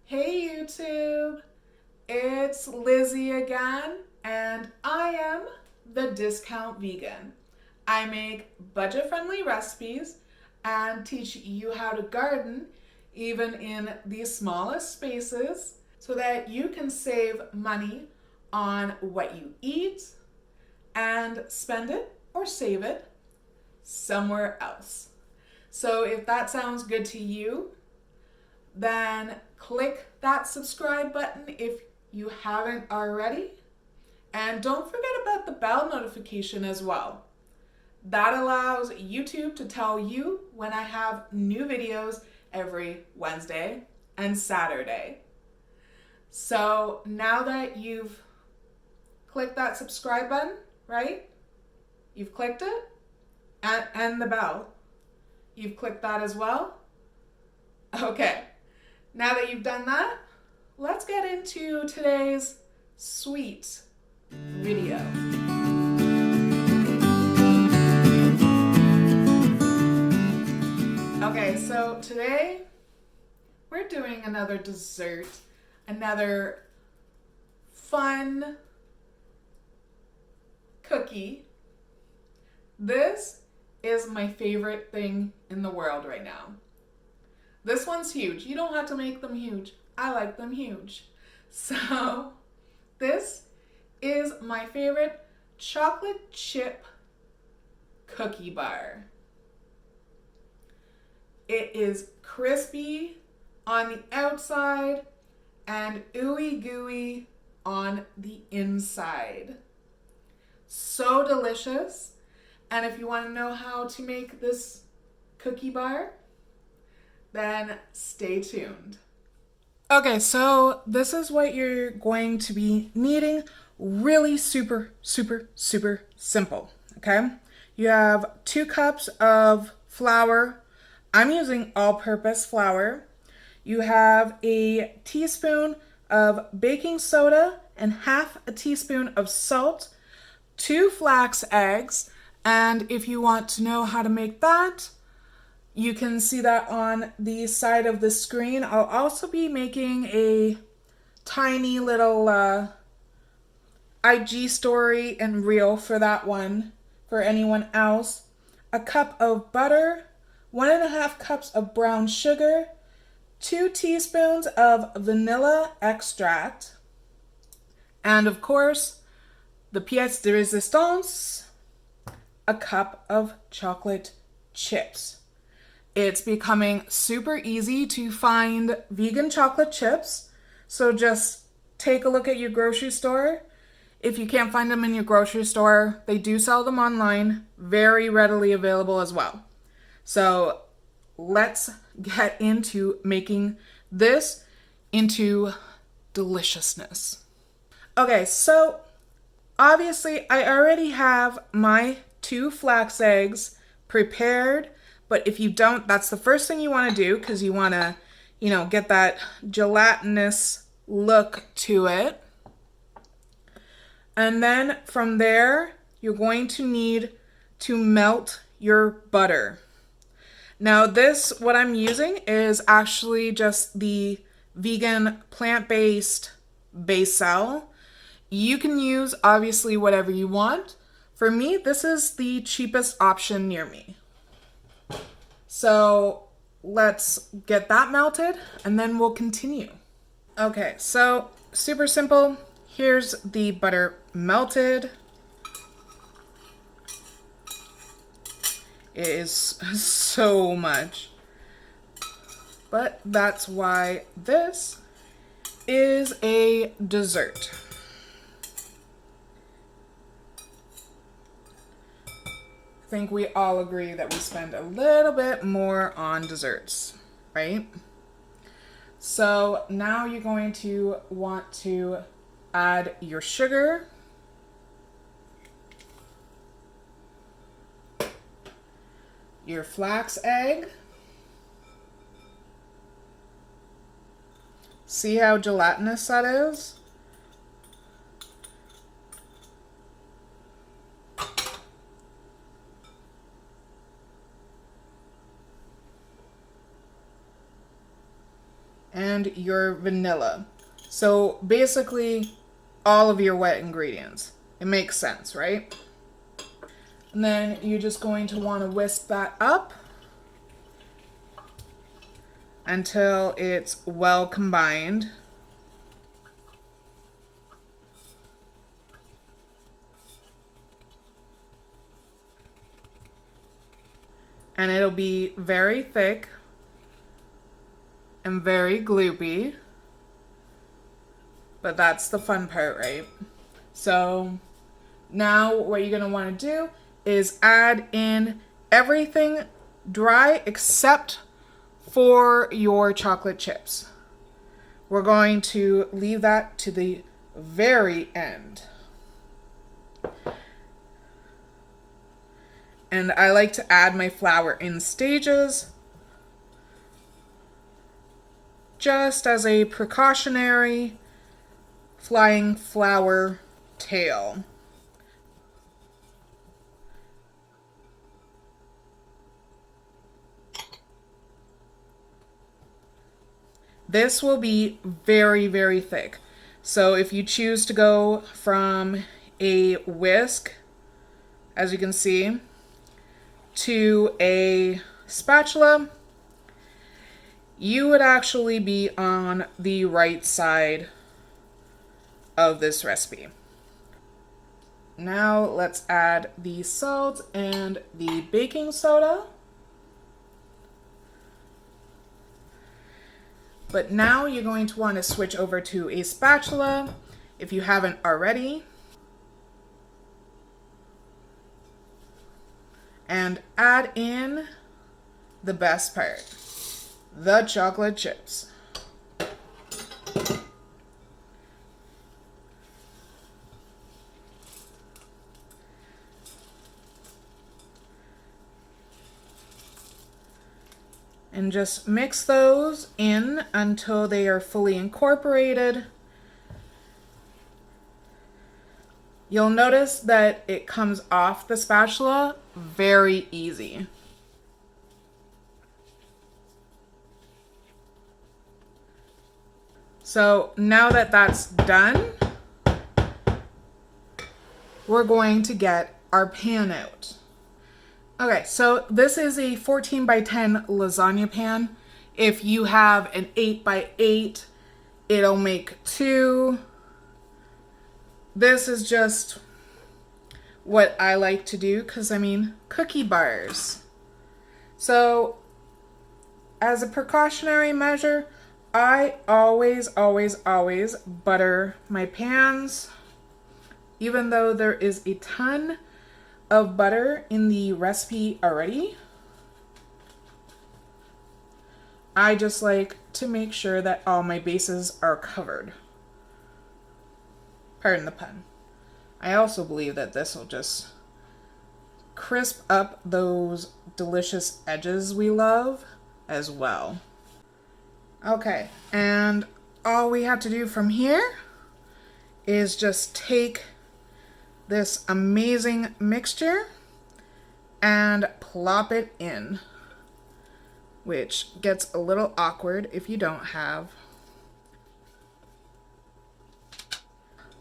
Hey YouTube, it's Lizzie again, and I am the Discount Vegan. I make budget-friendly recipes and teach you how to garden even in the smallest spaces so that you can save money on what you eat and spend it or save it somewhere else. So if that sounds good to you, then click that subscribe button if you haven't already. And don't forget about the bell notification as well. That allows YouTube to tell you when I have new videos every Wednesday and Saturday. So now that you've clicked that subscribe button, right? You've clicked it, and the bell. You've clicked that as well. Okay. Now that you've done that, let's get into today's sweet video. Okay, so today we're doing another dessert, another fun cookie. This is my favorite thing in the world right now. This one's huge. You don't have to make them huge. I like them huge. So this is my favorite chocolate chip cookie bar. It is crispy on the outside and ooey gooey on the inside. So delicious. And if you want to know how to make this cookie bar, then stay tuned. Okay, so this is what you're going to be needing. Really super simple, okay? You have 2 cups of flour. I'm using all-purpose flour. You have a teaspoon of baking soda and half a teaspoon of salt, 2 flax eggs, and if you want to know how to make that, you can see that on the side of the screen. I'll also be making a tiny little IG story and reel for that one for anyone else. A cup of butter, 1.5 cups of brown sugar, 2 teaspoons of vanilla extract, and of course, the pièce de résistance, a cup of chocolate chips. It's becoming super easy to find vegan chocolate chips, so just take a look at your grocery store. If you can't find them in your grocery store, they do sell them online, very readily available as well. So let's get into making this into deliciousness. Okay, so obviously I already have my 2 flax eggs prepared. But if you don't, that's the first thing you want to do because you want to, get that gelatinous look to it. And then from there, you're going to need to melt your butter. Now what I'm using is actually just the vegan plant-based Becel. You can use obviously whatever you want. For me, this is the cheapest option near me. So let's get that melted and then we'll continue. Okay, so super simple. Here's the butter melted. It is so much. But that's why this is a dessert. I think we all agree that we spend a little bit more on desserts, right? So now you're going to want to add your sugar, your flax egg. See how gelatinous that is? and your vanilla. So basically all of your wet ingredients. It makes sense, right? And then you're just going to want to whisk that up until it's well combined. And it'll be very thick and very gloopy. But that's the fun part, right? So now what you're going to want to do is add in everything dry except for your chocolate chips. We're going to leave that to the very end. And I like to add my flour in stages, just as a precautionary flying flour tale. This will be very, very thick. So if you choose to go from a whisk, as you can see, to a spatula, you would actually be on the right side of this recipe. Now let's add the salt and the baking soda. But now you're going to want to switch over to a spatula if you haven't already. And add in the best part, the chocolate chips. And just mix those in until they are fully incorporated. You'll notice that it comes off the spatula very easy. So now that that's done, we're going to get our pan out. Okay, so this is a 14 by 10 lasagna pan. If you have an 8 by 8, it'll make 2. This is just what I like to do because, I mean, cookie bars. So as a precautionary measure, I always butter my pans, even though there is a ton of butter in the recipe already. I just like to make sure that all my bases are covered. Pardon the pun. I also believe that this will just crisp up those delicious edges we love as well. Okay, and all we have to do from here is just take this amazing mixture and plop it in, which gets a little awkward if you don't have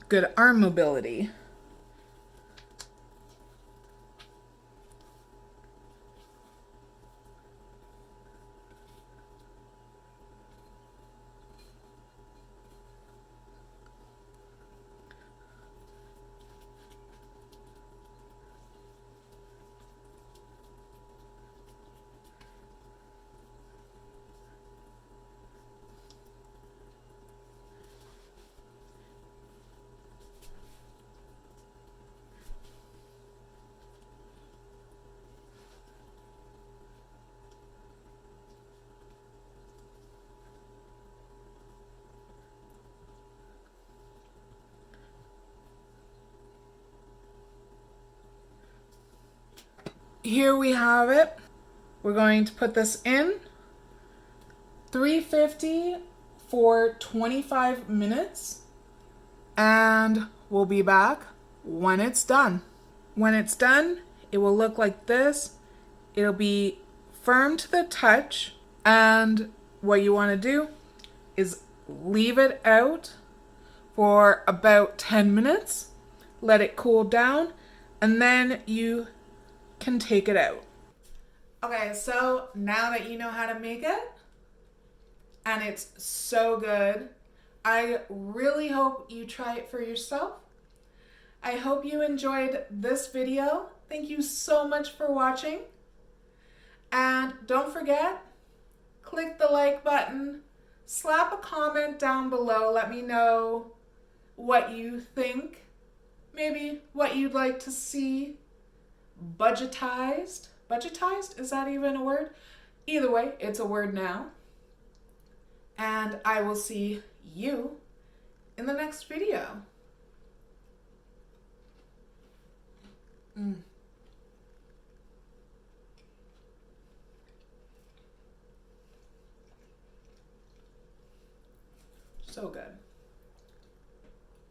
good arm mobility. Here we have it. We're going to put this in 350 for 25 minutes, and we'll be back when it's done. When it's done, it will look like this. It'll be firm to the touch, and what you want to do is leave it out for about 10 minutes, let it cool down, and then you can take it out. Okay, so now that you know how to make it, and it's so good, I really hope you try it for yourself. I hope you enjoyed this video. Thank you so much for watching. And don't forget, click the like button, slap a comment down below, let me know what you think, maybe what you'd like to see budgetized. Budgetized? Is that even a word? Either way, it's a word now. And I will see you in the next video. So good.